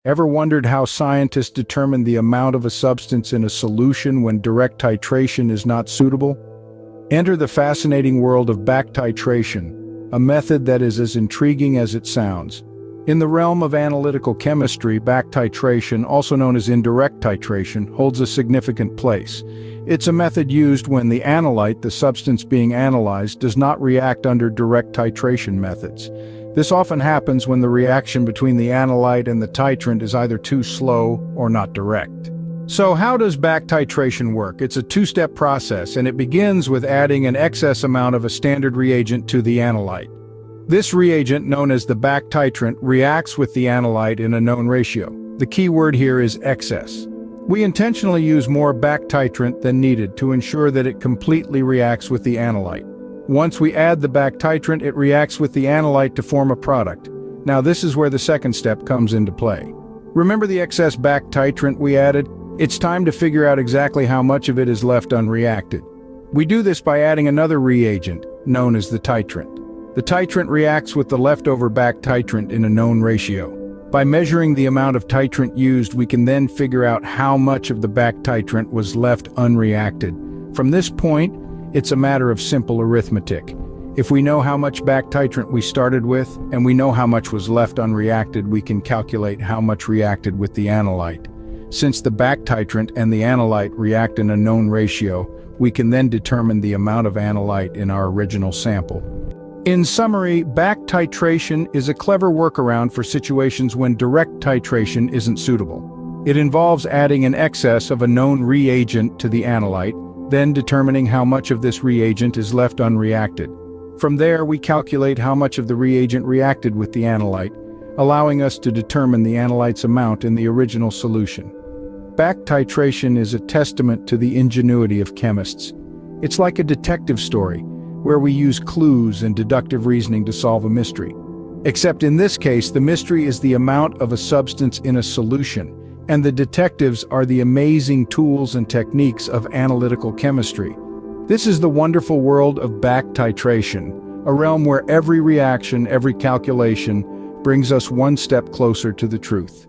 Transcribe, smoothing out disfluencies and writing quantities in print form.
Ever wondered how scientists determine the amount of a substance in a solution when direct titration is not suitable? Enter the fascinating world of back titration, a method that is as intriguing as it sounds. In the realm of analytical chemistry, back titration, also known as indirect titration, holds a significant place. It's a method used when the analyte, the substance being analyzed, does not react under direct titration methods. This often happens when the reaction between the analyte and the titrant is either too slow or not direct. So how does back titration work? It's a two-step process, and it begins with adding an excess amount of a standard reagent to the analyte. This reagent, known as the back titrant, reacts with the analyte in a known ratio. The key word here is excess. We intentionally use more back titrant than needed to ensure that it completely reacts with the analyte. Once we add the back titrant, it reacts with the analyte to form a product. Now this is where the second step comes into play. Remember the excess back titrant we added? It's time to figure out exactly how much of it is left unreacted. We do this by adding another reagent, known as the titrant. The titrant reacts with the leftover back titrant in a known ratio. By measuring the amount of titrant used, we can then figure out how much of the back titrant was left unreacted. From this point, it's a matter of simple arithmetic. If we know how much back titrant we started with, and we know how much was left unreacted, we can calculate how much reacted with the analyte. Since the back titrant and the analyte react in a known ratio, we can then determine the amount of analyte in our original sample. In summary, back titration is a clever workaround for situations when direct titration isn't suitable. It involves adding an excess of a known reagent to the analyte, then determining how much of this reagent is left unreacted. From there, we calculate how much of the reagent reacted with the analyte, allowing us to determine the analyte's amount in the original solution. Back titration is a testament to the ingenuity of chemists. It's like a detective story, where we use clues and deductive reasoning to solve a mystery. Except in this case, the mystery is the amount of a substance in a solution, and the detectives are the amazing tools and techniques of analytical chemistry. This is the wonderful world of back titration, a realm where every reaction, every calculation, brings us one step closer to the truth.